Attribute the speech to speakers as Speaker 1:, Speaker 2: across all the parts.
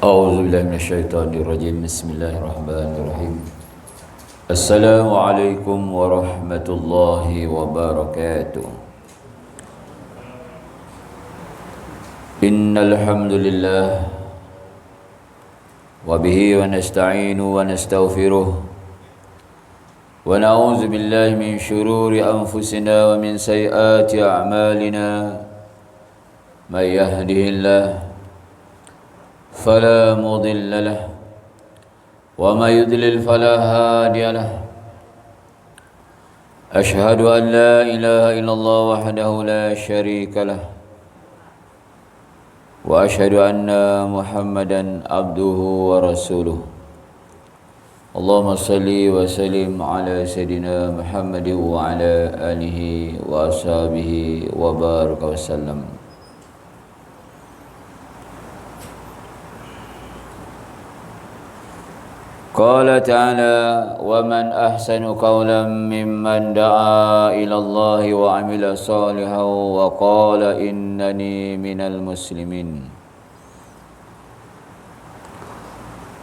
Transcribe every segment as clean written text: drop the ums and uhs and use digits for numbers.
Speaker 1: A'udzubillahi minasyaitonirrajim. Bismillahirrahmanirrahim. Assalamualaikum warahmatullahi wabarakatuh. Innal hamdalillah wa bihi wa nasta'inu wa nastaghfiruh wa na'udzu billahi min shururi anfusina wa min sayyiati a'malina. May yahdihillahu فلا مضل له وما يضلل فلا هادي له أشهد أن لا إله إلا الله وحده لا شريك له وأشهد أن محمدا عبده ورسوله اللهم صل وسلم على سيدنا محمد وعلى آله وأصحابه وبارك وسلم. قال تعالى ومن أحسن قولا ممن دعا إلى الله وعمل صالحا وقال إنني من المسلمين.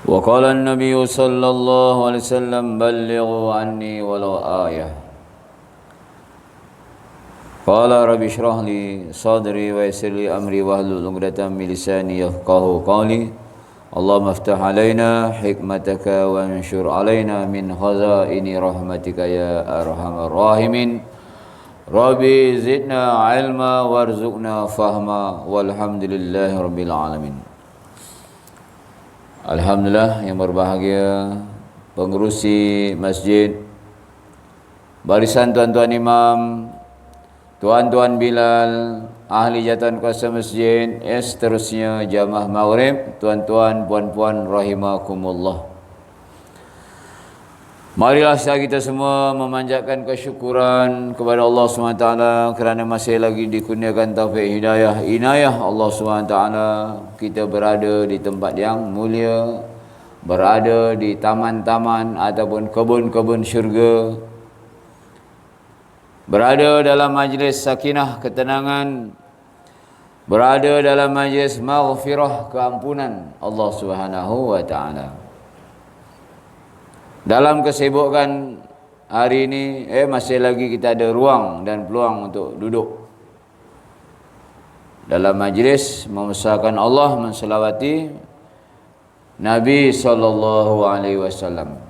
Speaker 1: وقال النبي صلى الله عليه وسلم بلغوا عني ولو آية. قال رب اشرح لي صدري ويسر لي أمري واحلل عقدة من لساني يفقهوا قولي. Allahumma aftah alaina hikmataka wa anshur alaina min khazaini rahmatika ya arhamar rahimin. Rabbi zidna ilma warzuqna fahma walhamdulillahi rabbil alamin. Alhamdulillah yang berbahagia pengurusi masjid, barisan tuan-tuan imam, tuan-tuan Bilal, ahli jatuhan kuasa masjid, seterusnya jamaah maghrib, tuan-tuan, puan-puan rahimakumullah. Marilah kita semua memanjatkan kesyukuran kepada Allah SWT kerana masih lagi dikurniakan taufik hidayah, inayah Allah SWT. Kita berada di tempat yang mulia, berada di taman-taman ataupun kebun-kebun syurga, berada dalam majlis sakinah ketenangan, berada dalam majlis maghfirah keampunan Allah Subhanahu wa taala. Dalam kesibukan hari ini masih lagi kita ada ruang dan peluang untuk duduk dalam majlis membesarkan Allah, menselawati Nabi sallallahu alaihi wasallam.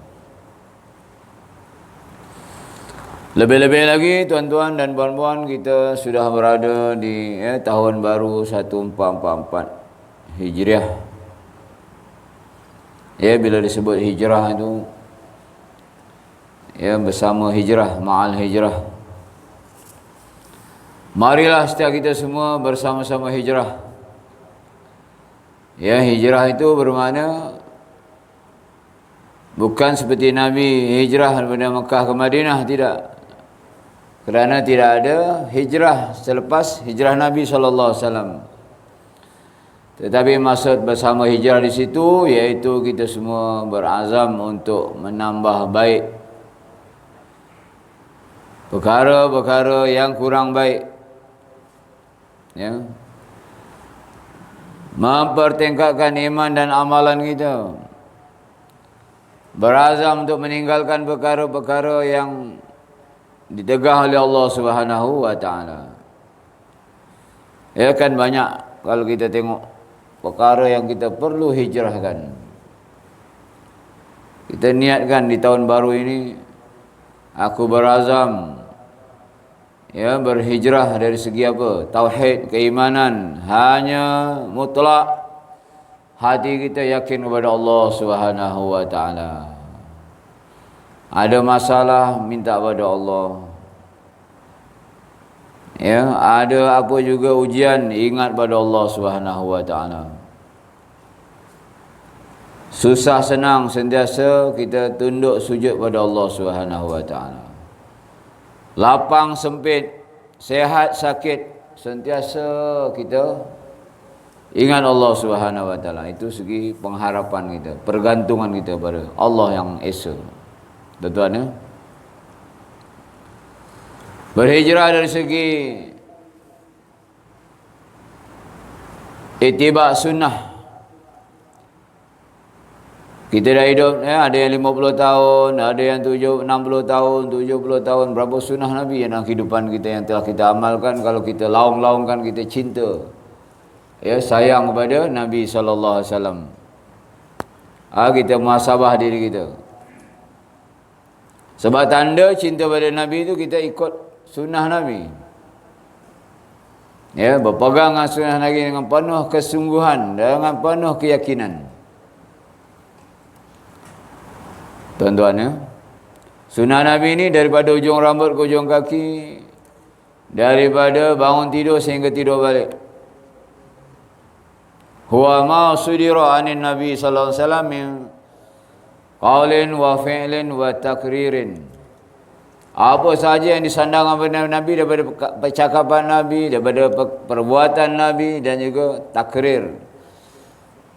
Speaker 1: Lebih-lebih lagi tuan-tuan dan puan-puan, kita sudah berada di tahun baru 1444 Hijriah. Bila disebut hijrah itu bersama hijrah, ma'al hijrah. Marilah setiap kita semua bersama-sama hijrah. Hijrah itu bermakna bukan seperti Nabi hijrah daripada Mekah ke Madinah, tidak. Kerana tidak ada hijrah selepas hijrah Nabi SAW. Tetapi maksud bersama hijrah di situ iaitu kita semua berazam untuk menambah baik perkara-perkara yang kurang baik, mempertingkatkan iman dan amalan kita, berazam untuk meninggalkan perkara-perkara yang ditegah oleh Allah Subhanahu wa taala. Kan banyak kalau kita tengok perkara yang kita perlu hijrahkan. Kita niatkan di tahun baru ini aku berazam berhijrah dari segi apa? Tauhid, keimanan, hanya mutlak hati kita yakin kepada Allah Subhanahu wa taala. Ada masalah, minta pada Allah. Ada apa juga ujian, ingat pada Allah Subhanahu wa taala. Susah senang sentiasa kita tunduk sujud pada Allah Subhanahu wa taala. Lapang sempit, sehat sakit, sentiasa kita ingat Allah Subhanahu wa taala. Itu segi pengharapan kita, pergantungan kita pada Allah yang Esa. Tuan-tuan, berhijrah dari segi ittiba sunnah, Kita dah hidup, ada yang 50 tahun, ada yang 60 tahun, 70 tahun. Berapa sunnah Nabi yang dalam kehidupan kita yang telah kita amalkan. Kalau kita laung-laungkan, kita cinta, sayang kepada Nabi SAW. Kita muhasabah diri kita. Sebab tanda cinta pada Nabi itu kita ikut sunnah Nabi. Berpegang dengan sunnah Nabi dengan penuh kesungguhan, dengan penuh keyakinan. Tuan-tuan, sunnah Nabi ini daripada ujung rambut ke ujung kaki, daripada bangun tidur sehingga tidur balik. Huwa ma sudira anin Nabi sallallahu alaihi wasallam min qaulin wa fi'lin wa takririn. Apa sahaja yang disandang kepada Nabi daripada percakapan Nabi, daripada perbuatan Nabi dan juga takrir,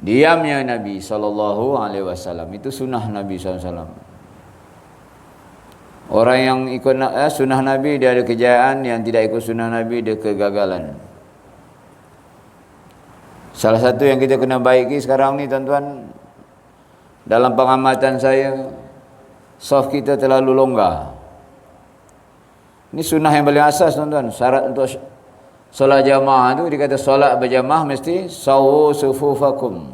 Speaker 1: diamnya Nabi SAW. Itu sunnah Nabi SAW. Orang yang ikut sunnah Nabi, dia ada kejayaan. Yang tidak ikut sunnah Nabi, dia kegagalan. Salah satu yang kita kena baiki sekarang ni, tuan-tuan, dalam pengamatan saya, saf kita terlalu longgar. Ini sunnah yang paling asas, tuan-tuan. Syarat untuk solat jamaah tu, dia kata solat berjamaah mesti sawu sufufakum.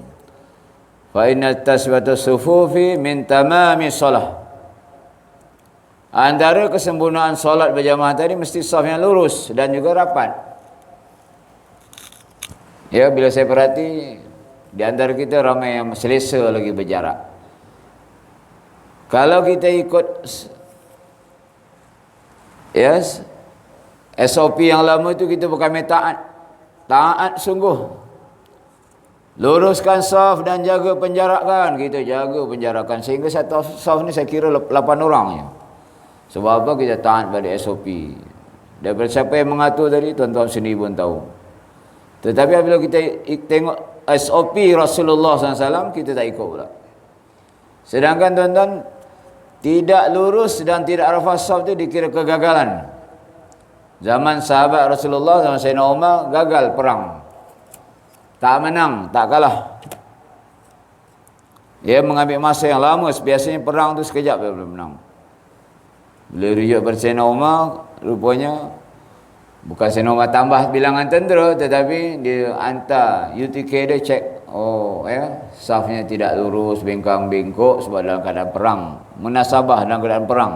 Speaker 1: Fa inna tasbata sufufi min tamami solah. Antara kesempurnaan solat berjamaah tadi mesti saf yang lurus dan juga rapat. Bila saya perhati, di antara kita ramai yang selesa lagi berjarak. Kalau kita ikut SOP yang lama itu, kita bukan taat. Taat sungguh. Luruskan saf dan jaga penjarakan. Kita jaga penjarakan sehingga satu saf ni saya kira 8 orang je. Sebab apa? Kita taat pada SOP. Daripada siapa yang mengatur tadi, tuan-tuan sendiri pun tahu. Tetapi apabila kita tengok SOP Rasulullah SAW, kita tak ikut pula. Sedangkan tuan-tuan, tidak lurus dan tidak arafah saf itu dikira kegagalan. Zaman sahabat Rasulullah, zaman Sayyidina Umar, gagal perang. Tak menang, tak kalah. Dia mengambil masa yang lama. Biasanya perang tu sekejap dia boleh menang. Bila rujuk pada Sayyidina Umar, rupanya bukan Sayyidina Umar tambah bilangan tentera, tetapi dia hantar UTK dia cek. Safnya tidak lurus, bengkang-bengkok sebab dalam keadaan perang. Munasabah dalam keadaan perang.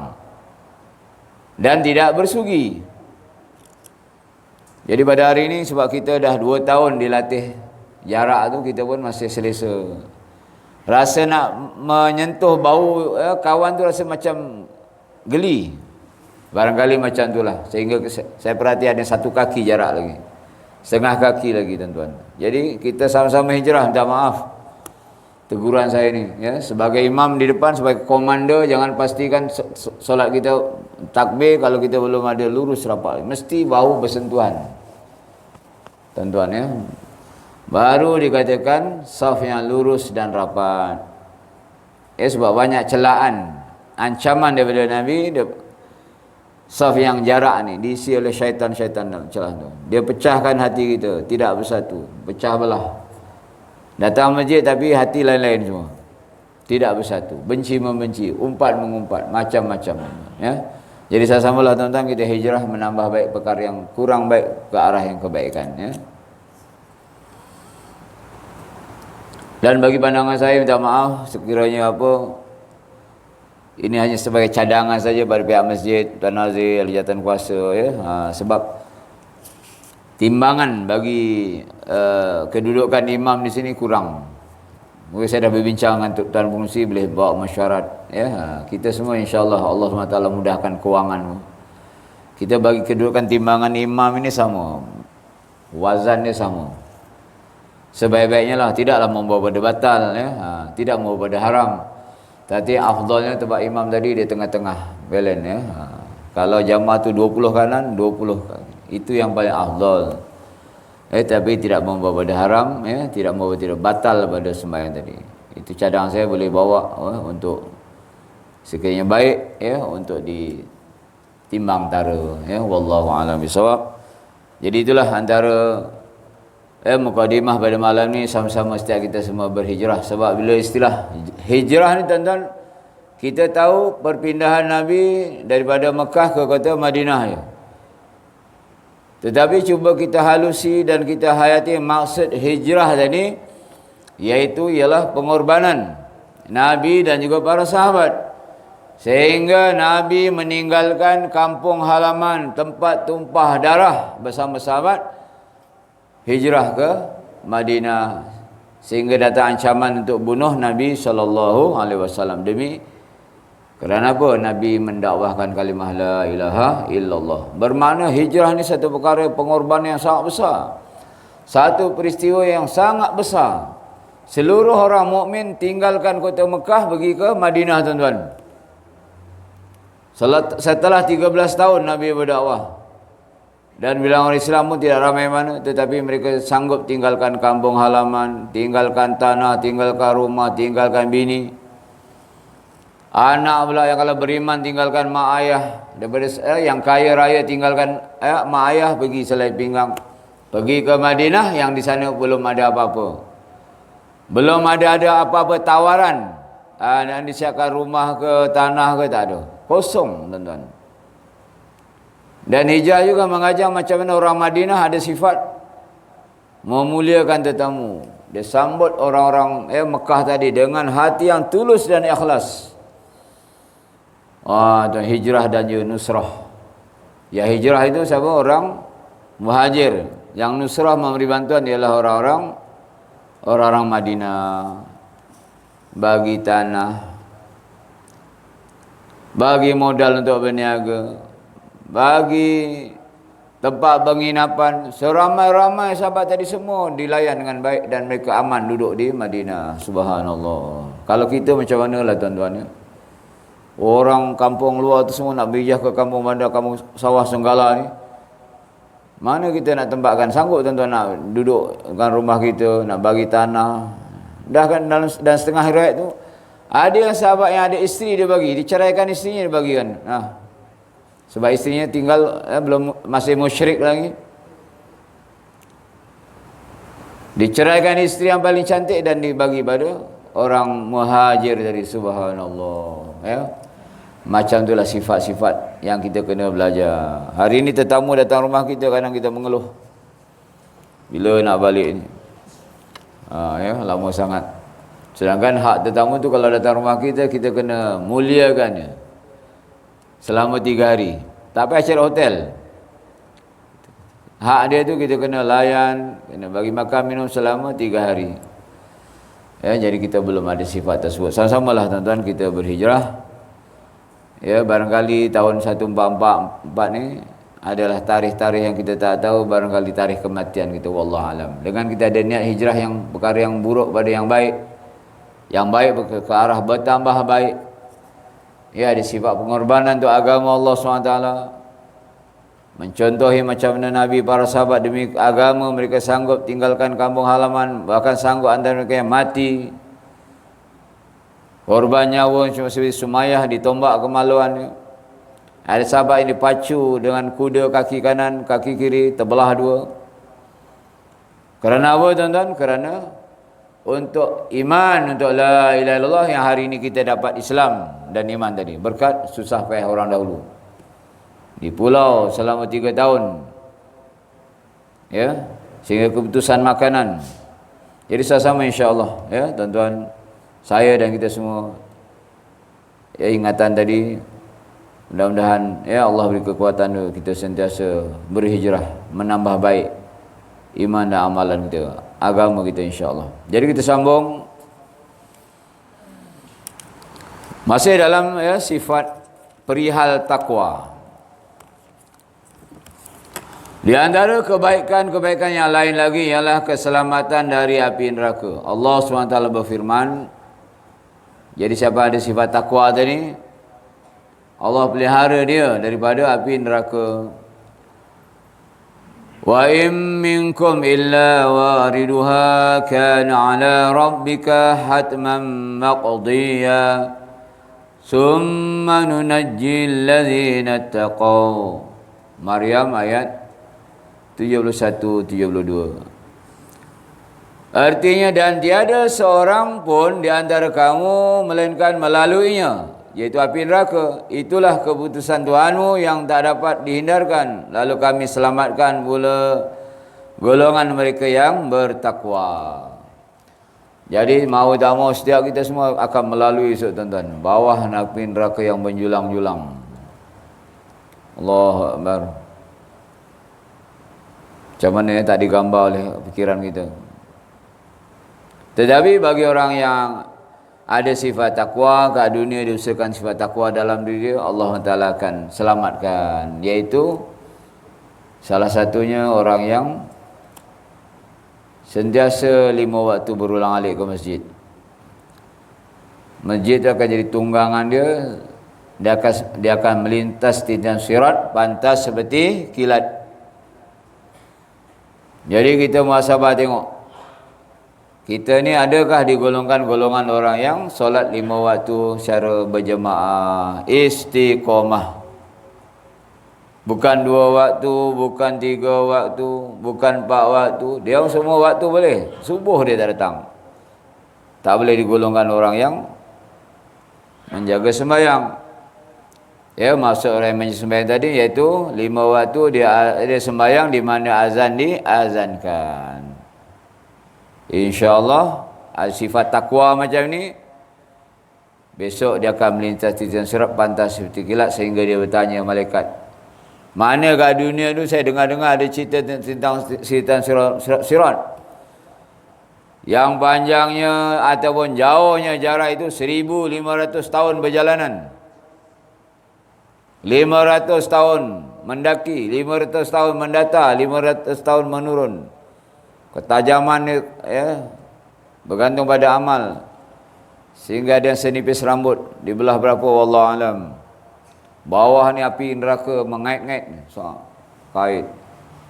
Speaker 1: Dan tidak bersugi. Jadi pada hari ini, sebab kita dah 2 tahun dilatih jarak tu, kita pun masih selesa. Rasa nak menyentuh bau kawan tu rasa macam geli. Barangkali macam itulah. Sehingga saya perhati ada 1 kaki jarak lagi. Setengah kaki lagi, tuan-tuan. Jadi kita sama-sama hijrah. Minta maaf teguran saya ni. Sebagai imam di depan, sebagai komander, jangan pastikan solat kita takbir kalau kita belum ada lurus rapat. Mesti bau bersentuhan, tuan-tuan. Baru dikatakan saf yang lurus dan rapat. Sebab banyak celaan, ancaman daripada Nabi. Saf yang jarak ni diisi oleh syaitan-syaitan dalam celah tu. Dia pecahkan hati kita, tidak bersatu, pecah belah. Datang masjid tapi hati lain-lain semua, tidak bersatu, benci membenci, umpat mengumpat, macam-macam. Jadi sama-samalah, tuan-tuan, kita hijrah menambah baik perkara yang kurang baik ke arah yang kebaikan. Dan bagi pandangan saya, minta maaf sekiranya ini hanya sebagai cadangan saja pada pihak masjid, Tuan Nazir, ahli jawatan kuasa. Sebab timbangan bagi kedudukan imam di sini kurang. Mungkin saya dah berbincang dengan Tuan Pengurusi, boleh bawa mesyuarat. Kita semua insyaAllah Allah SWT mudahkan kewangan. Kita bagi kedudukan timbangan imam ini sama, wazannya sama. Sebaik-baiknya lah, tidaklah membawa pada batal, tidak membawa pada haram. Tapi afdalnya tempat imam tadi dia tengah-tengah, balance. Kalau jamaah tu 20 kanan, 20 kanan. Itu yang paling afdal. Tapi tidak membawa pada haram, tidak membawa tidak batal pada sembahyang tadi. Itu cadangan saya boleh bawa untuk sekiranya baik, untuk ditimbang tara. Wallahu a'lam bishawab. Jadi itulah antara mukadimah pada malam ni sama-sama setiap kita semua berhijrah. Sebab bila istilah hijrah ni tuan-tuan, kita tahu perpindahan Nabi daripada Mekah ke kota Madinah ya. Tetapi cuba kita halusi dan kita hayati maksud hijrah tadi, iaitu ialah pengorbanan Nabi dan juga para sahabat, sehingga Nabi meninggalkan kampung halaman, tempat tumpah darah bersama sahabat, hijrah ke Madinah, sehingga datang ancaman untuk bunuh Nabi SAW. Demi kerana apa? Nabi mendakwahkan kalimah la ilaha illallah. Bermakna hijrah ni satu perkara pengorbanan yang sangat besar, satu peristiwa yang sangat besar. Seluruh orang mukmin tinggalkan kota Mekah pergi ke Madinah tuan-tuan. Setelah 13 tahun Nabi berdakwah, dan bilang orang Islam pun tidak ramai mana, tetapi mereka sanggup tinggalkan kampung halaman, tinggalkan tanah, tinggalkan rumah, tinggalkan bini. Anak pula yang kalau beriman tinggalkan mak ayah. Daripada yang kaya raya tinggalkan mak ayah, pergi selai pinggang, pergi ke Madinah yang di sana belum ada apa-apa. Belum ada apa-apa tawaran. Dan disiapkan rumah ke tanah ke, tak ada. Kosong tuan-tuan. Dan hijrah juga mengajar macam mana orang Madinah ada sifat memuliakan tetamu. Dia sambut orang-orang Mekah tadi dengan hati yang tulus dan ikhlas. Dan hijrah dan juga nusrah. Ya, hijrah itu siapa? Orang muhajir. Yang nusrah memberi bantuan ialah orang-orang Madinah. Bagi tanah, bagi modal untuk berniaga, bagi tempat penginapan. Seramai-ramai sahabat tadi semua dilayan dengan baik dan mereka aman duduk di Madinah. Subhanallah. Kalau kita macam mana lah tuan-tuan ya? Orang kampung luar tu semua nak berhijrah ke kampung bandar, kampung sawah Senggala ni, mana kita nak tempatkan? Sanggup tuan-tuan nak dudukkan rumah kita, nak bagi tanah? Dah kan dalam dan setengah riwayat tu ada yang sahabat yang ada isteri dia bagi, diceraikan isterinya dia bagikan. Sebab isterinya tinggal belum, masih musyrik lagi. Diceraikan isteri yang paling cantik dan dibagi pada orang muhajir dari. Subhanallah ya. Macam itulah sifat-sifat yang kita kena belajar. Hari ini tetamu datang rumah kita, kadang kita mengeluh, bila nak balik ni? Lama sangat. Sedangkan hak tetamu tu kalau datang rumah kita, kita kena muliakannya selama 3 hari. Tak payah cari hotel. Hak dia tu kita kena layan, kena bagi makan minum selama 3 hari. Ya, jadi kita belum ada sifat tersebut. Sama-samalah tuan-tuan kita berhijrah. Ya, barangkali tahun 1444 ni adalah tarikh-tarikh yang kita tak tahu, barangkali tarikh kematian kita, wallahu alam. Dengan kita ada niat hijrah yang perkara yang buruk pada yang baik ke arah bertambah baik. Ya, ada sifat pengorbanan untuk agama Allah SWT. Mencontohi macam mana Nabi, para sahabat demi agama mereka sanggup tinggalkan kampung halaman, bahkan sanggup antara mereka yang mati, korban nyawa seperti Sumayyah ditombak kemaluannya. Ada sahabat yang dipacu dengan kuda kaki kanan, kaki kiri terbelah 2. Kerana apa tuan-tuan? Kerana untuk iman, untuk la ilaha illallah, yang hari ini kita dapat Islam dan iman tadi berkat susah payah orang dahulu di pulau selama 3 tahun ya, sehingga keputusan makanan. Jadi sama-sama insya-Allah ya tuan-tuan, saya dan kita semua ya, ingatan tadi, mudah-mudahan ya Allah beri kekuatan kita sentiasa berhijrah, menambah baik iman dan amalan kita, agama kita insya-Allah. Jadi kita sambung masih dalam ya sifat perihal takwa. Di antara kebaikan-kebaikan yang lain lagi ialah keselamatan dari api neraka. Allah SWT berfirman, jadi siapa ada sifat takwa tadi, Allah pelihara dia daripada api neraka. Wa in minkum illa wariduha kana ala rabbika hatman maqdiya summa nunajji alladhina taqaw. Maryam ayat 71-72. Artinya, dan tiada seorang pun di antara kamu melainkan melaluinya, iaitu api neraka. Itulah keputusan Tuhanmu yang tak dapat dihindarkan. Lalu kami selamatkan pula golongan mereka yang bertakwa. Jadi mau tak mau setiap kita semua akan melalui, tuan-tuan, bawah api neraka yang menjulang-julang. Allahu Akbar. Macam mana tak digambar oleh fikiran kita. Tetapi bagi orang yang ada sifat takwa, kat dunia diusahakan sifat takwa dalam diri dia, Allah Ta'ala akan selamatkan. Iaitu salah satunya orang yang sentiasa 5 waktu berulang alik ke masjid. Masjid itu akan jadi tunggangan dia. Dia akan melintas di jalan sirat pantas seperti kilat. Jadi kita muhasabah tengok, kita ni adakah digolongkan golongan orang yang solat 5 waktu secara berjemaah, istiqamah. Bukan 2 waktu, bukan 3 waktu, bukan 4 waktu. Dia semua waktu boleh. Subuh dia tak datang. Tak boleh digolongkan orang yang menjaga sembahyang. Ya, maksud orang yang menjaga sembahyang tadi iaitu 5 waktu dia sembahyang di mana azan diazankan. InsyaAllah sifat takwa macam ni, besok dia akan melintas di jalan sirat pantas seperti kilat, sehingga dia bertanya malaikat, mana kat dunia tu saya dengar-dengar ada cerita tentang sirat yang panjangnya ataupun jauhnya jarak itu 1500 tahun perjalanan. 500 tahun mendaki, 500 tahun mendata, 500 tahun menurun. Ketajaman dia, ya, bergantung pada amal. Sehingga ada senipis rambut dibelah berapa, wallahu alam. Bawah ni api neraka mengait-ngait, kait.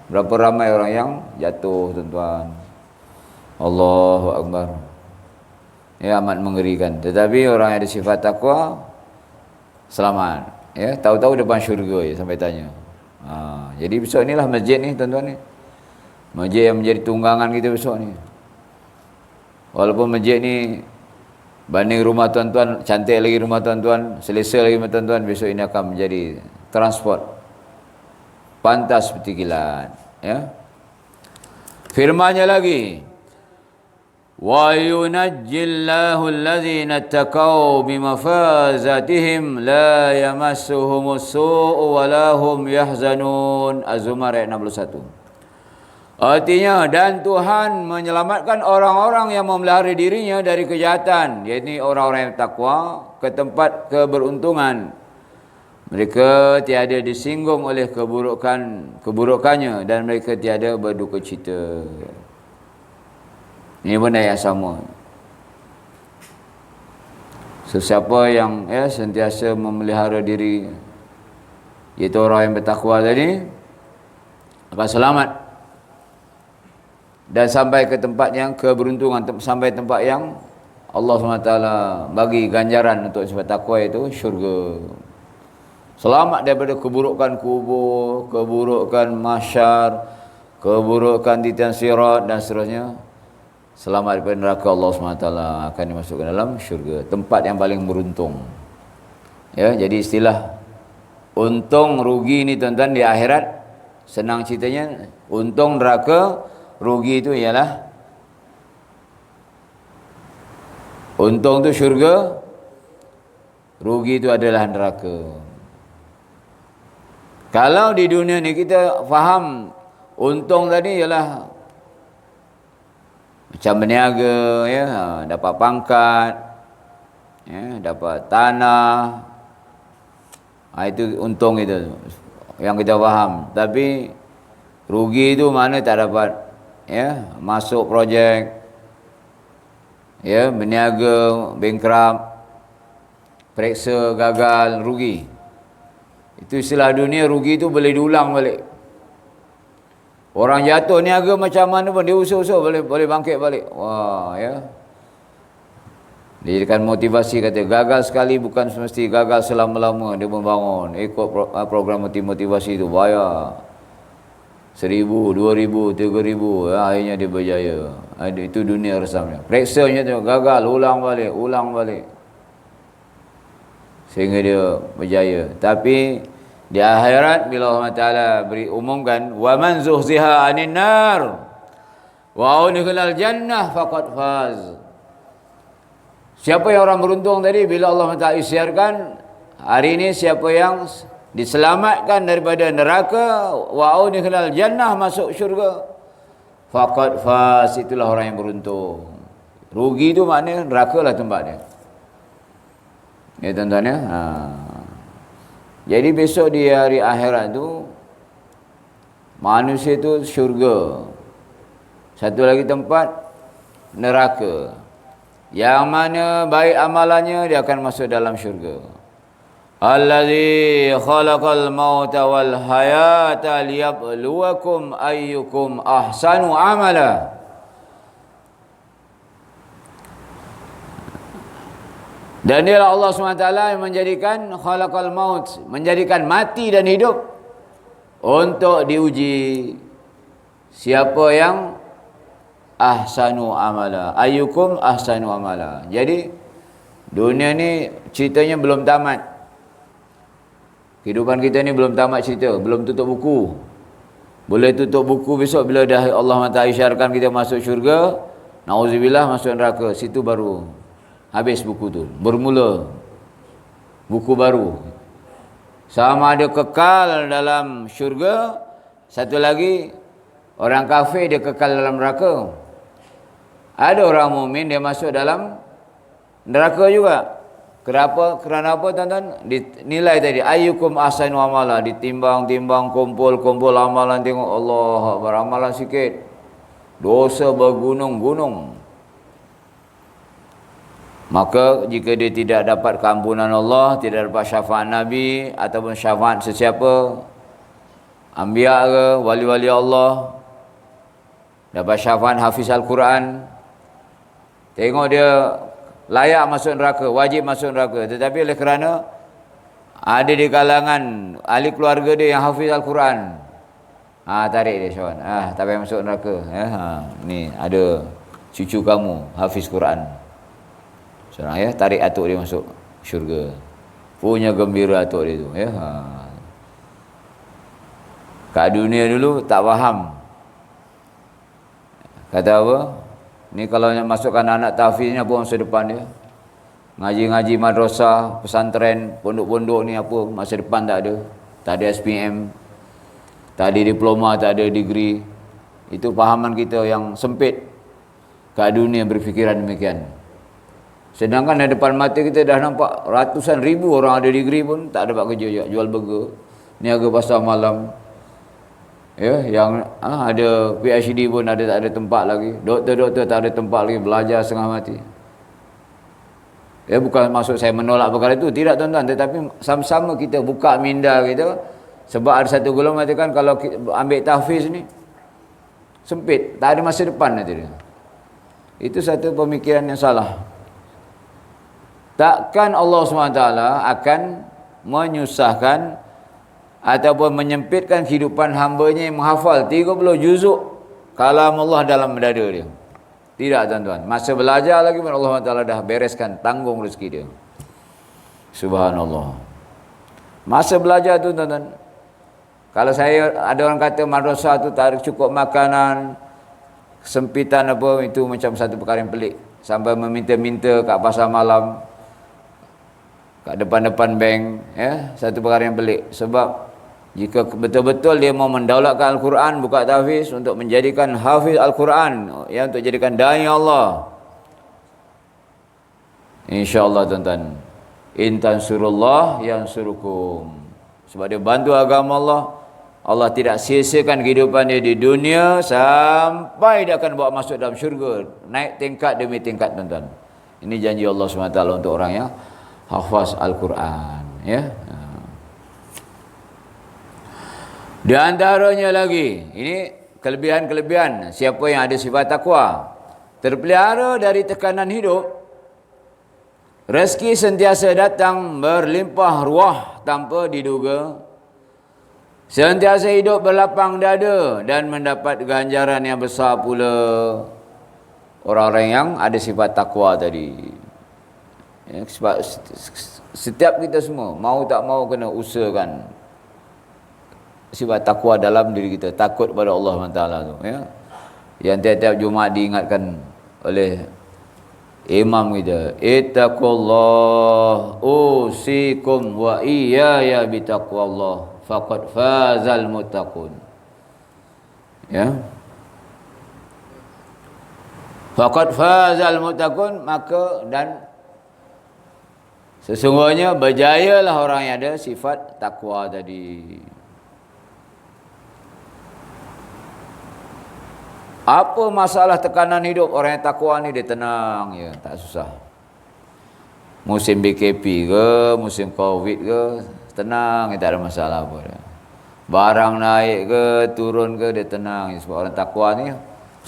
Speaker 1: Berapa ramai orang yang jatuh, tuan-tuan. Allahu Akbar. Ya, amat mengerikan. Tetapi orang yang ada sifat takwa selamat. Ya, tahu-tahu depan syurga ya, sampai tanya. Jadi besok inilah masjid ni, tuan-tuan ni. Masjid yang menjadi tunggangan kita besok ni. Walaupun masjid ni banding rumah tuan-tuan, cantik lagi rumah tuan-tuan, selesa lagi rumah tuan-tuan, besok ini akan menjadi transport pantas seperti kilat. Ya. Firman-Nya lagi, wa yunajjillahu alladhina taqaw bimafazatihim la yamassuhumus su'u wa lahum yahzanun. Az-Zumar ayat 61. Artinya, dan Tuhan menyelamatkan orang-orang yang memelihara dirinya dari kejahatan, iaitu orang-orang yang takwa, ke tempat keberuntungan. Mereka tiada disinggung oleh keburukannya, dan mereka tiada berduka cita. Ini benda yang sama. Sesiapa yang sentiasa memelihara diri, iaitu orang yang bertakwa tadi, akan selamat. Dan sampai ke tempat yang keberuntungan, sampai tempat yang Allah SWT bagi ganjaran untuk sifat takwa, itu syurga. Selamat daripada keburukan kubur, keburukan mahsyar, keburukan di tiang sirat dan seterusnya. Selamat daripada neraka, Allah SWT akan dimasukkan dalam syurga, tempat yang paling beruntung. Ya, jadi istilah untung rugi ni, tuan-tuan, di akhirat senang ceritanya. Untung neraka, rugi itu ialah untung tu syurga, rugi itu adalah neraka. Kalau di dunia ni kita faham untung tadi ialah macam berniaga, ya, dapat pangkat, ya, dapat tanah, itu untung itu yang kita faham. Tapi rugi itu mana tak dapat, ya, masuk projek, ya, berniaga bankrupt, periksa gagal, rugi. Itu istilah dunia, rugi itu boleh diulang balik. Orang jatuh niaga macam mana pun dia usaha-usaha boleh bangkit balik. Wah, ya. Dijadikan motivasi, kata gagal sekali bukan semesti gagal selama-lama dia membangun. Ikut program motivasi itu bayar. 1,000, 2,000, 3,000, akhirnya dia berjaya. Itu dunia resamnya. Periksanya tu gagal, ulang balik. Sehingga dia berjaya. Tapi di akhirat bila Allah Taala beri umumkan, wa man zuhziha 'anil nar wa udkhilal jannah faqad faz. Siapa yang orang beruntung tadi bila Allah Taala isyarkan hari ini siapa yang diselamatkan daripada neraka wa udkhilal jannah, masuk syurga, faqad faz, itulah orang yang beruntung. Rugi tu maknanya neraka lah tempat dia. Ya tuan-tuan ya. Jadi besok di hari akhirat tu manusia tu syurga. Satu lagi tempat neraka. Yang mana baik amalannya dia akan masuk dalam syurga. Allazi khalaqal mauta wal hayata liyabluwakum ayyukum ahsanu amala. Dan dialah Allah SWT yang menjadikan khalaqal maut, menjadikan mati dan hidup untuk diuji siapa yang ahsanu amala, ayyukum ahsanu amala. Jadi dunia ni ceritanya belum tamat. Kehidupan kita ni belum tamat cerita, belum tutup buku. Boleh tutup buku besok bila dah Allah SWT isyarkan kita masuk syurga, nauzubillah masuk neraka, situ baru habis buku tu, bermula buku baru. Sama ada kekal dalam syurga, satu lagi orang kafir dia kekal dalam neraka. Ada orang mukmin dia masuk dalam neraka juga. Kenapa? Kerana apa tuan-tuan? Dinilai tadi ayyukum ahsanu amala, ditimbang-timbang, kumpul-kumpul amalan, tengok Allah Akbar, amalan sikit, dosa bergunung-gunung. Maka jika dia tidak dapat keampunan Allah, tidak dapat syafaat Nabi ataupun syafaat sesiapa, anbiya ke, wali-wali Allah, dapat syafaat hafiz Al-Quran, tengok dia layak masuk neraka, wajib masuk neraka. Tetapi oleh kerana ada di kalangan ahli keluarga dia yang hafiz Al-Quran, tarik dia syawal, tak payah masuk neraka, ni ada cucu kamu hafiz Quran, seorang ya, tarik atuk dia masuk syurga. Punya gembira atuk dia tu ya. Kat dunia dulu tak faham. Kata apa? Ni kalau nak masukkan anak tahfiz ni apa masa depan dia? Ngaji-ngaji madrasah, pesantren, pondok-pondok ni apa masa depan tak ada. Tak ada SPM, tak ada diploma, tak ada degree. Itu fahaman kita yang sempit. Kat dunia berfikiran demikian. Sedangkan di depan mata kita dah nampak ratusan ribu orang ada degree pun tak dapat kerja, jual burger, niaga pasar malam. Ya, yang ada PhD pun tak ada tempat lagi. Doktor-doktor tak ada tempat lagi, belajar setengah mati. Ya, bukan maksud saya menolak perkara itu, tidak tuan-tuan, tetapi sama-sama kita buka minda kita. Sebab ada satu golongan mengatakan kalau ambil tahfiz ni sempit, tak ada masa depan nanti dia. Itu satu pemikiran yang salah. Takkan Allah SWT akan menyusahkan ataupun menyempitkan kehidupan hamba-Nya yang menghafal 30 juzuk kalam Allah dalam dada dia. Tidak tuan-tuan. Masa belajar lagi pun Allah SWT dah bereskan, tanggung rezeki dia. Subhanallah. Masa belajar tu tuan-tuan, kalau saya ada orang kata madrasah tu tak ada cukup makanan, kesempitan apa, itu macam satu perkara yang pelik. Sampai meminta-minta kat pasar malam, kat depan-depan bank, ya, satu perkara yang pelik. Sebab jika betul-betul dia mau mendaulatkan Al-Quran, buka tahfiz untuk menjadikan hafiz Al-Quran, ya, untuk jadikan dai Allah, insya-Allah tuan-tuan, in tansurullah yansurukum. Sebab dia bantu agama Allah, Allah tidak sia-siakan kehidupan dia di dunia sampai dia akan bawa masuk dalam syurga, naik tingkat demi tingkat tuan-tuan. Ini janji Allah SWT untuk orang yang hafaz Al-Quran, ya. Di antaranya lagi, ini kelebihan-kelebihan siapa yang ada sifat takwa, terpelihara dari tekanan hidup, rezeki sentiasa datang berlimpah ruah tanpa diduga, Sentiasa hidup berlapang dada dan mendapat ganjaran yang besar pula. Orang-orang yang ada sifat takwa tadi. Ya, sebab setiap kita semua, mau tak mau kena usahakan sifat takwa dalam diri kita. Takut pada Allah SWT tu. Ya. Yang tiap-tiap Jumaat diingatkan oleh imam kita. Ittaqullah usikum wa iyaya bitaqwallah. Faqad fazal muttaqun. Ya. Faqad fazal muttaqun, maka dan sesungguhnya berjayalah orang yang ada sifat takwa tadi. Apa masalah tekanan hidup orang yang takwa ni, dia tenang ya, tak susah. Musim BKP ke, musim Covid ke, tenang, dia tak ada masalah apa dia. Barang naik ke, turun ke, dia tenang. Sebab orang takwa ni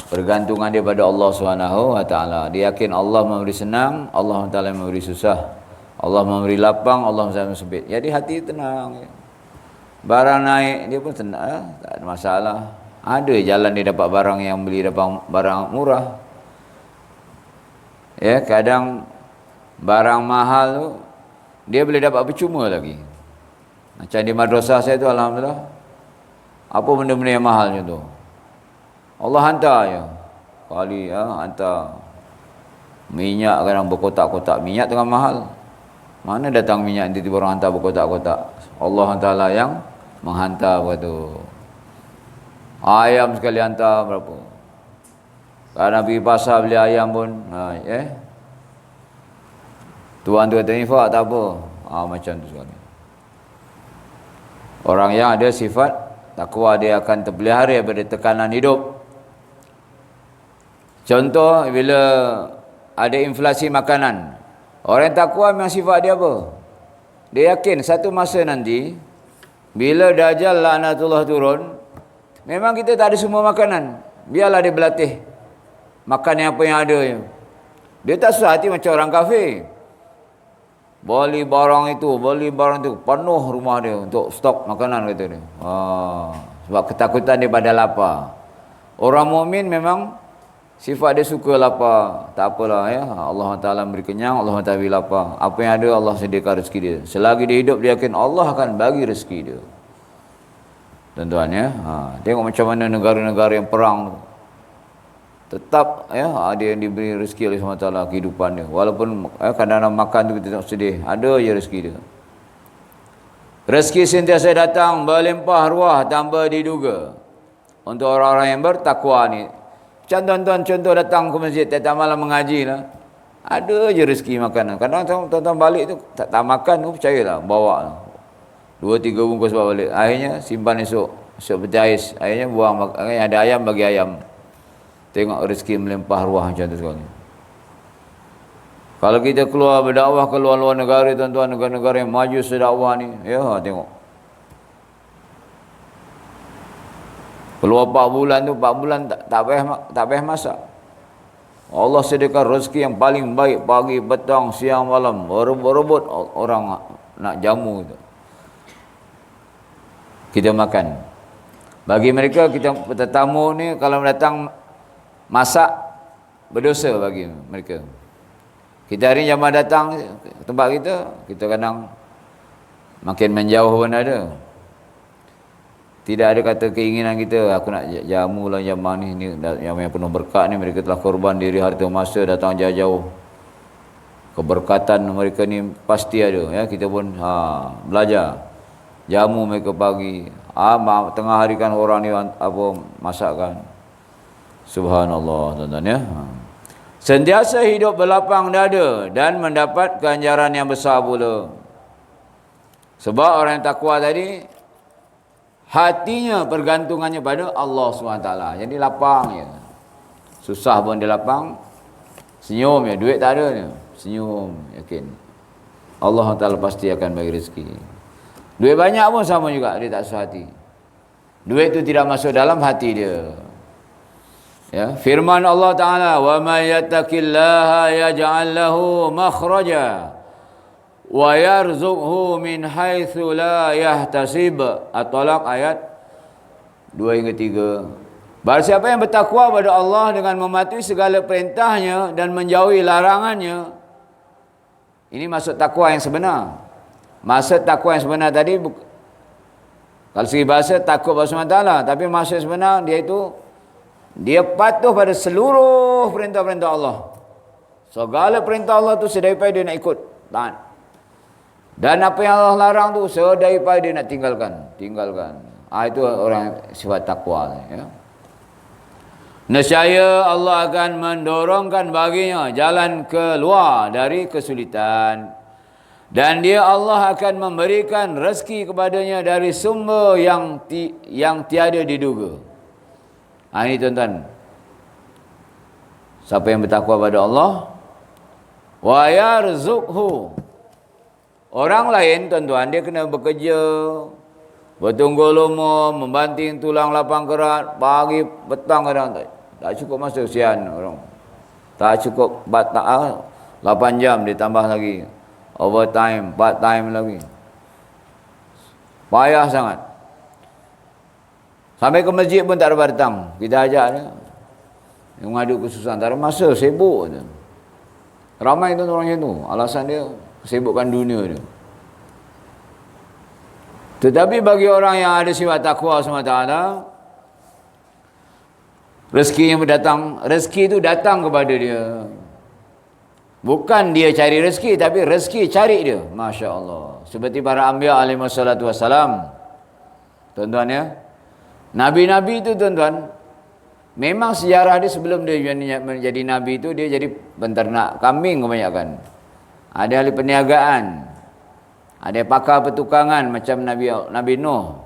Speaker 1: pergantungan dia pada Allah SWT. Dia yakin Allah memberi senang, Allah SWT memberi susah. Allah memberi lapang, Allah SWT sempit. Jadi hati tenang. Barang naik, dia pun tenang, tak ada masalah. Ada jalan dia dapat barang yang beli dapat barang murah. Ya, kadang barang mahal tu dia boleh dapat percuma lagi. Macam di madrasah saya tu, alhamdulillah, apa benda-benda yang mahalnya tu Allah hantar je. Kali hantar minyak, kadang berkotak-kotak minyak tengah mahal. Mana datang minyak tiba-tiba orang hantar berkotak-kotak. Allah Taala yang menghantar begitu. Ayam sekali hantar berapa? Kadang pergi pasar beli ayam pun tuan tu kata infak tak apa. Macam tu sekali. Orang yang ada sifat takwa, dia akan terpelihara daripada tekanan hidup. Contoh, bila ada inflasi makanan, orang yang takwa memang sifat dia apa? Dia yakin satu masa nanti bila Dajjal laknatullah turun, memang kita tak ada semua makanan. Biarlah dia berlatih makan yang apa yang ada. Dia tak susah hati macam orang kafir. Beli barang itu, penuh rumah dia untuk stok makanan, kata dia. Sebab ketakutan dia pada lapar. Orang mukmin memang sifat dia suka lapar. Tak apalah ya. Allah Taala beri kenyang, Allah Taala beri lapar. Apa yang ada Allah sediakan rezeki dia. Selagi dia hidup, dia yakin Allah akan bagi rezeki dia. Tuan-tuan ya. Tengok macam mana negara-negara yang perang tu. Tetap ya ada yang diberi rezeki oleh Allah Taala kehidupan dia. Walaupun kadang-kadang makan tu kita tak sedih, ada je rezeki dia. Rezeki sentiasa datang berlimpah ruah tanpa diduga. Untuk orang-orang yang bertakwa ni. Macam tuan-tuan contoh datang ke masjid tiap malam mengaji lah. Ada je rezeki makanan. Kadang-kadang tuan-tuan balik tu tak makan tu, percayalah, bawa lah 2-3 bungkus bawa balik. Akhirnya simpan esok peti ais. Akhirnya buang, ada ayam bagi ayam. Tengok rezeki melimpah ruah macam tu sekali. Kalau kita keluar berdakwah ke luar-luar negara, tuan-tuan, negara-negara yang maju sedakwah ni, ya tengok. Keluar 4 bulan tu, 4 bulan tak payah masak. Allah sediakan rezeki yang paling baik, pagi, petang, siang, malam. Berebut orang nak jamu tu, kita makan. Bagi mereka, kita tetamu ni kalau datang masak, berdosa bagi mereka. Kita hari ni jamaah datang ke tempat kita kadang makin menjauh pun ada. Tidak ada kata keinginan kita, aku nak jamu lah jamaah ni yang penuh berkat ni. Mereka telah korban diri, harta masa, datang jauh-jauh. Keberkatan mereka ni pasti ada ya. Kita pun belajar jamu mereka pagi. Tengah hari kan orang ni masakkan. Subhanallah, tuan-tuan ya. Sentiasa hidup berlapang dada dan mendapat ganjaran yang besar pula. Sebab orang yang takwa tadi, hatinya pergantungannya pada Allah SWT. Jadi lapang je. Susah pun dia lapang. Senyum je. Duit tak ada je. Senyum. Yakin Allah Ta'ala pasti akan bagi rezeki. Duit banyak pun sama juga, dia tak susah hati. Duit tu tidak masuk dalam hati dia. Ya, firman Allah Ta'ala, wa may yattaqillaha yaj'al lahu makhraja wa yarzuqhu min haitsu la yahtasib. At-Talaq ayat 2 hingga 3. Barang siapa yang bertakwa pada Allah dengan mematuhi segala perintahnya dan menjauhi larangannya. Ini maksud takwa yang sebenar. Maksud takwa yang sebenar tadi kalau segi bahasa takut pada SWT, tapi maksud sebenar dia itu dia patuh pada seluruh perintah-perintah Allah. Segala perintah Allah tu sedaripada dia nak ikut, taat. Dan apa yang Allah larang tu sedaripada dia nak tinggalkan. Itu orang sifat takwa, ya. Nescaya Allah akan mendorongkan baginya jalan keluar dari kesulitan. Dan dia Allah akan memberikan rezeki kepadanya dari sumber yang tiada diduga. Ini tuan-tuan. Siapa yang bertakwa pada Allah, wa yarzuqhu. Orang lain tuan-tuan, dia kena bekerja, bertunggul lumur, membanting tulang lapang kerat, pagi petang kadang tak cukup masa, kesian orang. Tak cukup 8 jam ditambah lagi. Overtime, part time lagi. Payah sangat. Sampai ke masjid pun tak dapat datang. Kita ajak dia. Yang mengadu kesusahan. Tak ada masa, sibuk je. Ramai tu orang macam tu. Alasan dia, sibukkan dunia dia. Tetapi bagi orang yang ada sifat takwa SWT, rezeki itu datang kepada dia. Bukan dia cari rezeki, tapi rezeki cari dia. Masya Allah. Seperti para anbiya alaihi wassalatu wassalam. Tuan-tuan ya. Nabi-nabi itu tuan-tuan, memang sejarah dia sebelum dia menjadi nabi itu, dia jadi penternak kambing kebanyakan. Ada ahli perniagaan. Ada pakar pertukangan macam Nabi Nuh.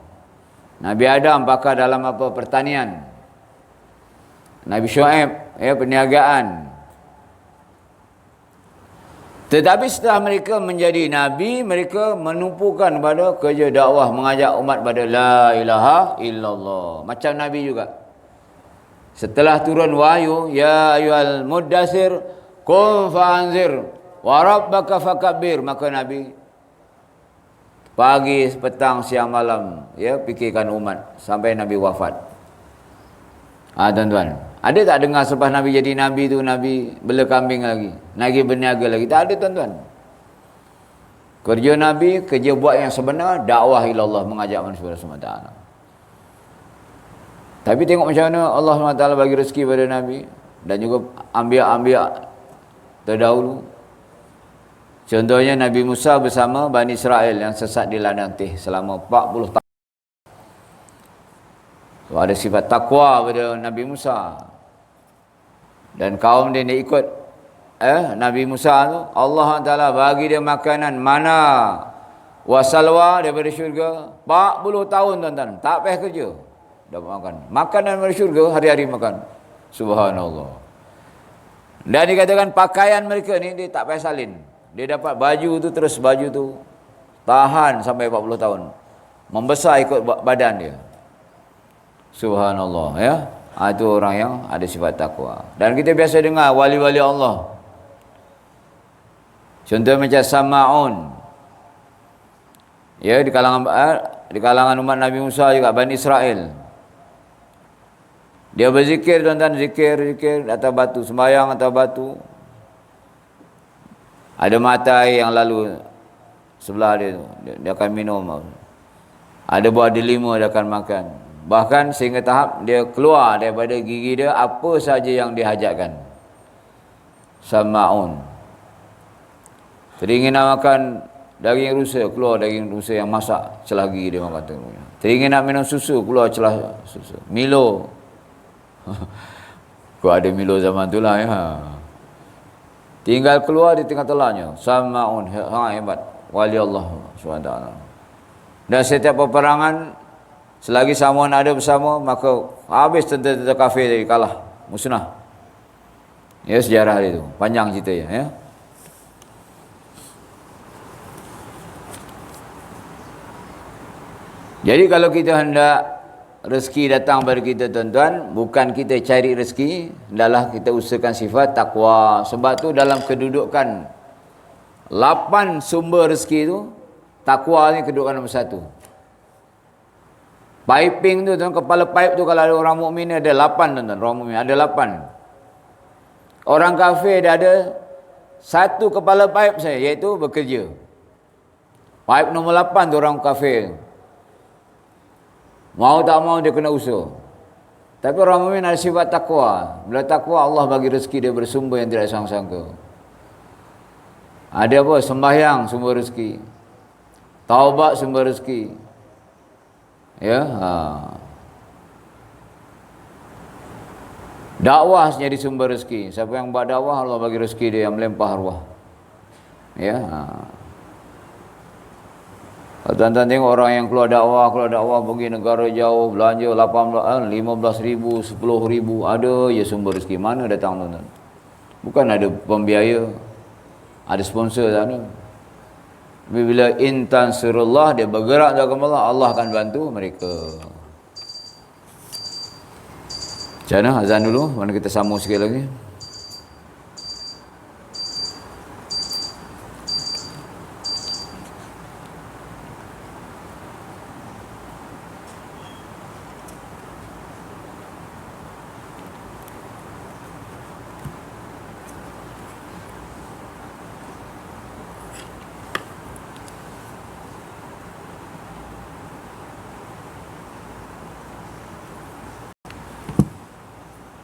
Speaker 1: Nabi Adam pakar dalam pertanian. Nabi Syuaib, perniagaan. Tetapi setelah mereka menjadi nabi, mereka menumpukan pada kerja dakwah, mengajak umat pada la ilaha illallah. Macam nabi juga. Setelah turun wahyu, ya ayyuhal muddatsir qum fa'anzir wa rabbaka fakabbir, maka nabi pagi, petang, siang, malam fikirkan umat sampai nabi wafat. Tuan-tuan, ada tak dengar selepas Nabi jadi Nabi tu, Nabi bela kambing lagi, Nabi berniaga lagi? Tak ada tuan-tuan. Kerja Nabi, kerja buat yang sebenar, dakwah ilallah, mengajak manusia kepada SWT. Tapi tengok macam mana Allah SWT bagi rezeki pada Nabi dan juga anbiya-anbiya terdahulu. Contohnya Nabi Musa bersama Bani Israel yang sesat di ladang teh selama 40 tahun. Ada sifat takwa pada Nabi Musa. Dan kaum dia ikut Nabi Musa tu, Allah Ta'ala bagi dia makanan mana wasalwa daripada syurga 40 tahun tuan-tuan, tak payah kerja dapat makan. Makanan dari syurga, hari-hari makan. Subhanallah. Dan dikatakan pakaian mereka ni dia tak payah salin. Dia dapat baju tu, terus baju tu tahan sampai 40 tahun. Membesar ikut badan dia. Subhanallah, ya. Itu orang yang ada sifat takwa. Dan kita biasa dengar wali-wali Allah. Contoh macam Sama'un. Ya, di kalangan umat Nabi Musa juga, Bani Israel. Dia berzikir tuan-tuan, zikir atas batu, sembahyang atas batu. Ada mata air yang lalu sebelah dia tu, dia akan minum. Ada buah delima dia akan makan. Bahkan sehingga tahap dia keluar daripada gigi dia apa saja yang dihajatkan. Sama'un. Teringin nak makan daging rusa, keluar daging rusa yang masak, celah gigi dia makan tu. Teringin nak minum susu, keluar celah susu. Milo. Kau ada Milo zaman tu lah, ya. Tinggal keluar di tengah telahnya. Sama'un. Hebat. Wali Allah SWT. Dan setiap peperangan, selagi samuan ada bersama, maka habis tentera-tentera kafir tadi, kalah, musnah. Ya, sejarah dia tu. Panjang ceritanya, ya. Jadi kalau kita hendak rezeki datang pada kita tuan-tuan, bukan kita cari rezeki, hendaklah kita usahakan sifat takwa. Sebab tu dalam kedudukan 8 sumber rezeki tu, takwa ni kedudukan nombor 1. Piping tu, kepala pipe tu, kalau ada orang mukmin ada 8 tuan-tuan. Orang mukmin ada 8. Orang kafir dia ada 1 kepala pipe saja, iaitu bekerja. Pipe nombor 8 tu orang kafir. Mau tak mau dia kena usaha. Tapi orang mukmin ada sifat takwa. Bila takwa, Allah bagi rezeki dia bersumber yang tidak sangka-sangka. Ada apa? Sembahyang sumber rezeki. Taubat sumber rezeki. Ya, dakwah jadi sumber rezeki. Siapa yang buat dakwah, Allah bagi rezeki dia yang melempah arwah. Ya. Kalau tuan-tuan tengok orang yang keluar dakwah pergi negara jauh, belanja 15,000, 10,000, ada je sumber rezeki. Mana datang tuan-tuan? Bukan ada pembiaya, ada sponsor sana. Bila intan surullah, dia bergerak dalam Allah, Allah akan bantu mereka. Macam mana? Azan dulu. Mana kita sambung sikit lagi.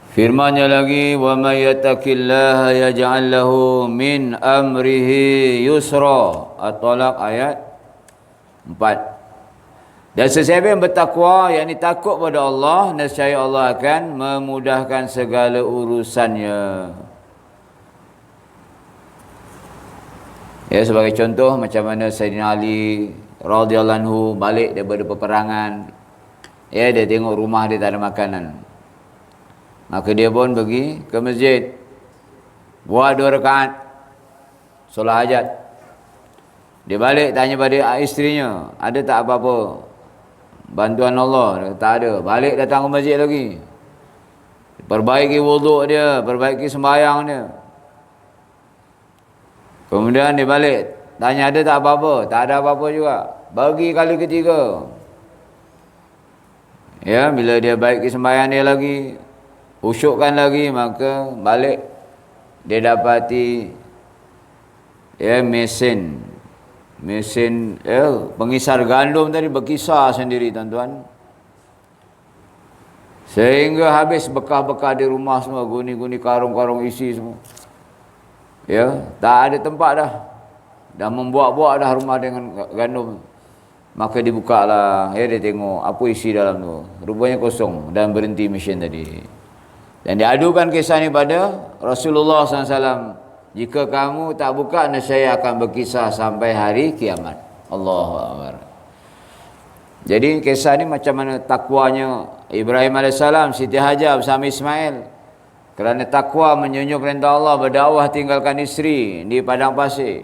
Speaker 1: Firman-Nya lagi, wa may yattaqillaha yaj'al lahu min amrihi yusra. At-Talaq ayat 4. Dan sesiapa yang bertakwa, yakni takut pada Allah, nescaya Allah akan memudahkan segala urusannya. Ya, sebagai contoh macam mana Sayyidina Ali radhiyallahu anhu balik daripada peperangan. Ya, dia tengok rumah dia tak ada makanan. Maka dia pun pergi ke masjid, buat 2 rakaat solat hajat. Dia balik tanya pada isterinya, ada tak apa-apa bantuan Allah? Dia kata, tak ada. Balik datang ke masjid lagi, perbaiki wuduk dia, perbaiki sembahyang dia. Kemudian dia balik, tanya ada tak apa-apa? Tak ada apa-apa juga. Bagi kali ketiga. Ya, bila dia baiki sembahyang dia lagi, usyukkan lagi, maka balik dia dapati mesin pengisar gandum tadi berkisar sendiri tuan-tuan, sehingga habis bekah-bekah di rumah semua, guni-guni karung-karung isi semua. Ya, tak ada tempat dah membuat-buat dah rumah dengan gandum. Maka dibukalah, dia tengok apa isi dalam tu, rupanya kosong dan berhenti mesin tadi. Dan diadukan kisah ini pada Rasulullah SAW. Jika kamu tak buka, nescaya akan berkisah sampai hari kiamat. Allahu Akbar. Jadi kisah ni macam mana takwanya Ibrahim AS, Siti Hajar bersama Ismail. Kerana takwa menjunjung perintah Allah, berdakwah tinggalkan isteri di padang pasir.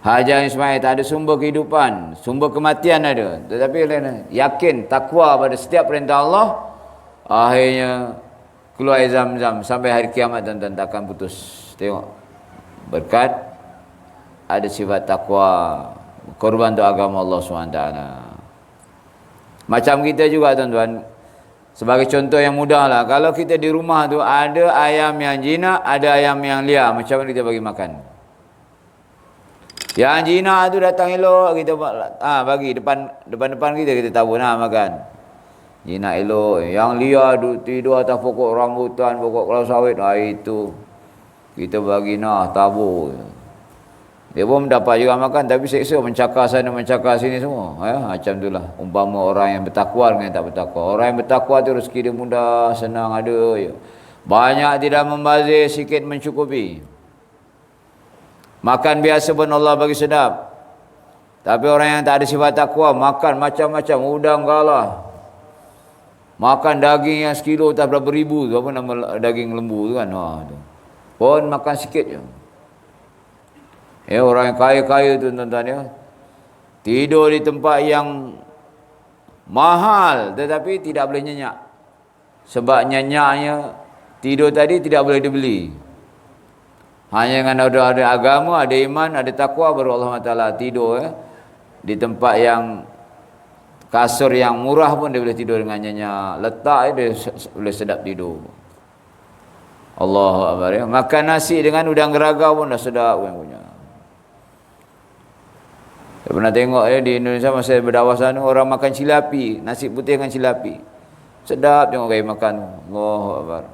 Speaker 1: Hajar Ismail tak ada sumber kehidupan, sumber kematian ada. Tetapi yakin takwa pada setiap perintah Allah, akhirnya keluar Zam-Zam sampai hari kiamat tuan-tuan, takkan putus. Tengok, berkat ada sifat takwa, korban untuk agama Allah SWT. Macam kita juga tuan-tuan, sebagai contoh yang mudah lah, kalau kita di rumah tu ada ayam yang jinak, ada ayam yang liar, macam mana kita bagi makan? Yang jinak tu datang elok, kita bagi depan kita tahu nak makan. Jinak elok. Yang liar tidur atas pokok rambutan, pokok kelapa sawit, itu kita bagi tabur. Dia pun dapat juga makan, tapi seksa mencakar sana mencakar sini semua. Macam itulah umpama orang yang bertakwa dengan yang tak bertakwa. Orang yang bertakwa tu rezeki dia mudah, senang ada. Banyak tidak membazir, sikit mencukupi. Makan biasa pun Allah bagi sedap. Tapi orang yang tak ada sifat takwa, makan macam-macam, udang galah. Makan daging yang sekilo tak berapa ribu tu, apa nama daging lembu tu kan. Tu pun makan sikit je. Orang yang kaya-kaya tu tuan-tuan ya, tidur di tempat yang mahal tetapi tidak boleh nyenyak. Sebab nyenyaknya tidur tadi tidak boleh dibeli. Hanya dengan ada agama, ada iman, ada takwa, baru Allah Taala tidur di tempat yang kasur yang murah pun dia boleh tidur dengan nyenyak. Letak dia boleh sedap tidur. Allahu Akbar ya. Makan nasi dengan udang geraga pun dah sedap punya. Saya pernah tengok di Indonesia masa berdakwah sana, orang makan cilapi, nasi putih dengan cilapi. Sedap tengok gaya makan. Allahu Akbar.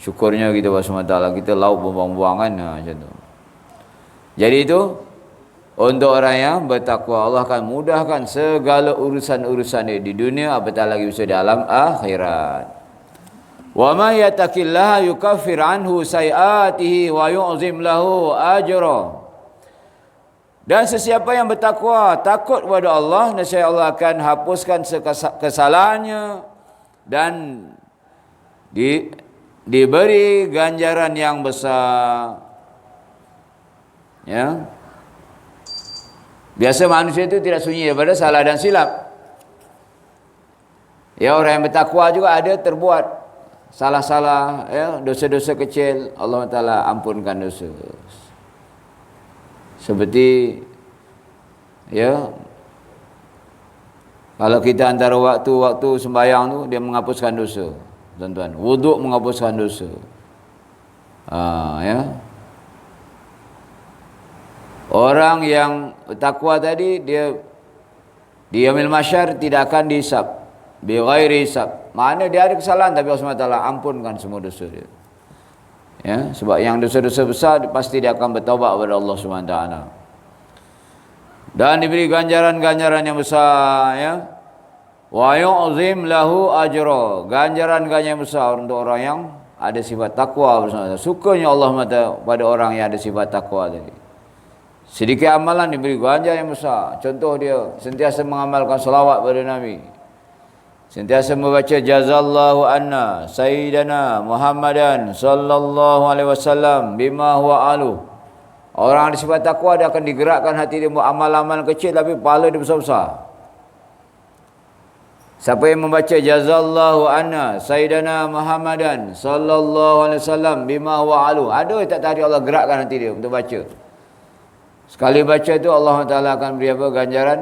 Speaker 1: Syukurnya kita SWT, kita lauk buang-buangan macam tu. Jadi itu untuk orang yang bertakwa, Allah akan mudahkan segala urusan-urusan dia di dunia, apatah lagi bisa di alam akhirat. Wa may yattaqillaha yukaffir anhu sayiatihi wa yu'zim lahu ajra. Dan sesiapa yang bertakwa, takut kepada Allah, nescaya Allah akan hapuskan kesalahannya dan diberi ganjaran yang besar. Ya. Biasa manusia itu tidak sunyi daripada salah dan silap. Ya, orang yang bertakwa juga ada terbuat salah-salah, ya, dosa-dosa kecil, Allah Taala ampunkan dosa. Seperti ya, kalau kita antara waktu sembahyang tu dia menghapuskan dosa. Tuan-tuan, wuduk menghapuskan dosa. Ya. Orang yang takwa tadi, dia di yaumil mahsyar tidak akan dihisab, bi ghairi hisab. Mana dia ada kesalahan tapi Allah SWT ampunkan semua dosa dia. Ya, sebab yang dosa-dosa besar pasti dia akan bertaubat kepada Allah SWT. Dan diberi ganjaran-ganjaran yang besar, ya. Wa yu'zim lahu ajra. Ganjaran-ganjaran besar untuk orang yang ada sifat takwa bersama. Sukanya Allah pada orang yang ada sifat takwa tadi. Sedikit amalan diberi ganjaran yang besar. Contoh dia sentiasa mengamalkan selawat pada Nabi. Sentiasa membaca jazallahu anna sayyidana Muhammadan sallallahu alaihi wasallam bima huwa alu. Orang ada sifat takwa dia akan digerakkan hati dia buat amal-amal kecil tapi pahala dia besar-besar. Siapa yang membaca jazallahu anna sayyidana Muhammadan sallallahu alaihi wasallam bima huwa alu, ada tak tadi Allah gerakkan hati dia untuk baca. Sekali baca tu Allah Taala akan beri apa? Ganjaran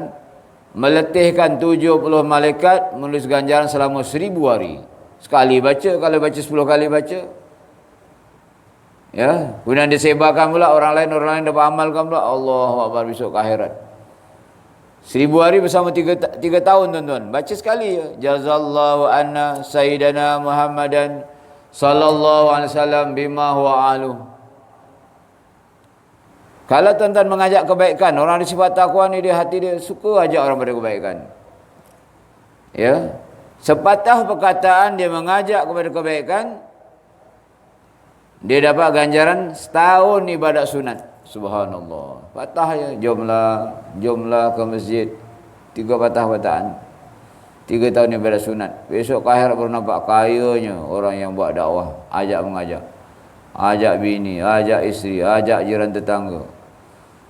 Speaker 1: meletihkan 70 malaikat menulis ganjaran selama 1000 hari. Sekali baca, kalau baca 10 kali baca. Ya, kemudian disebarkan pula orang lain dapat amalkan pula. Allahu Akbar besok ke akhirat. 1000 hari bersama 3 tahun tuan-tuan. Baca sekali ya. Jazallahu anna sayyidana Muhammadan sallallahu alaihi wasallam bima huwa alu. Kalau tuan-tuan mengajak kebaikan, orang di sifat takwa ni dia hati dia suka ajak orang pada kebaikan. Ya. Sepatah perkataan dia mengajak kepada kebaikan, dia dapat ganjaran setahun ibadat sunat. Subhanallah. Patah ya, jomlah ke masjid. 3 patah-patahan. 3 tahun ibadat sunat. Besok ke akhirat baru nampak kayanya orang yang buat dakwah, mengajak. Ajak bini, ajak isteri, ajak jiran tetangga.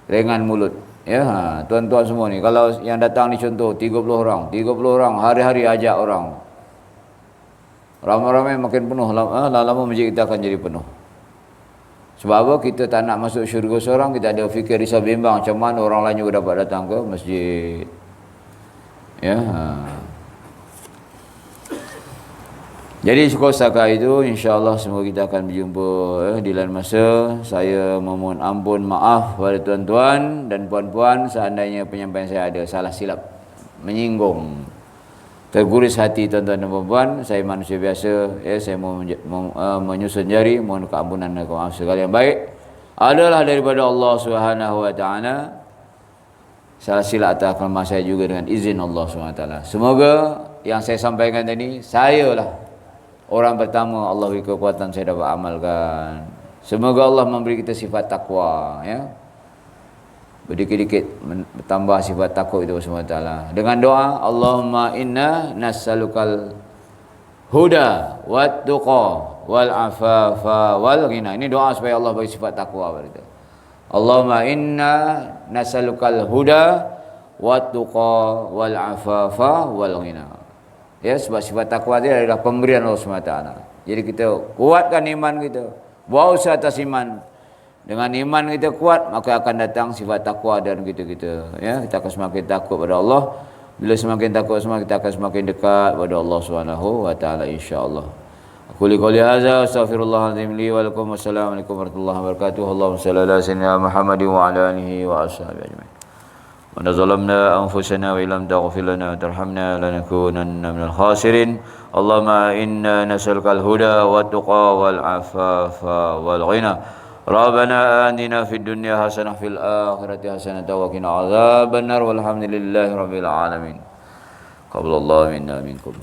Speaker 1: Ringan mulut. Ya, tuan-tuan semua ni, kalau yang datang ni contoh 30 orang, hari-hari ajak orang. Ramai-ramai makin penuh, lama-lama masjid kita akan jadi penuh. Sebab apa? Kita tak nak masuk syurga seorang, kita ada fikir risau bimbang macam mana orang lain juga dapat datang ke masjid. Ya. Jadi syukur setakat itu, insya-Allah semoga kita akan berjumpa di lain masa. Saya memohon ampun maaf pada tuan-tuan dan puan-puan seandainya penyampaian saya ada salah silap, menyinggung, terguris hati tuan-tuan dan puan-puan. Saya manusia biasa, saya menyusun jari, mohon keampunan dan maaf. Segala yang baik adalah daripada Allah Subhanahu wa taala. Salah silap atas kelemahan saya juga dengan izin Allah Subhanahu wa taala. Semoga yang saya sampaikan tadi, saya lah orang pertama Allah beri kekuatan saya dapat amalkan. Semoga Allah memberi kita sifat takwa, ya. Berdikit-dikit bertambah sifat takwa itu SWT. Dengan doa, Allahumma inna nas'alukal huda wat tuqa wal afafa wal ghina. Ini doa supaya Allah beri sifat takwa pada kita. Allahumma inna nas'alukal huda wat tuqa wal afafa wal ghina. Ya, sebab sifat takwa dia adalah pemberian Allah SWT. Jadi kita kuatkan iman kita, bawa usaha atas iman. Dengan iman kita kuat, maka akan datang sifat takwa dalam kita. Ya, kita akan semakin takut pada Allah. Bila semakin takut, kita akan semakin dekat pada Allah Subhanahu wa taala insya-Allah. Aku qouli hadza astaghfirullahalazim li wa lakum. Wassalamualaikum warahmatullahi wabarakatuh. Allahumma shalli ala sayyidina Muhammadin wa ala alihi wa ashabihi ajmain. Wa zalamna anfusana wa illam taghfir lana wa tarhamna lanakunanna minal khasirin. Allahumma inna nas'aluka al-huda wa tuqa wal afafa wal ghina. Rabbana atina fid dunya hasanah fil akhirati hasanah wa qina adzabannar walhamdulillahi rabbil alamin. Qabbalallahu minna minkum.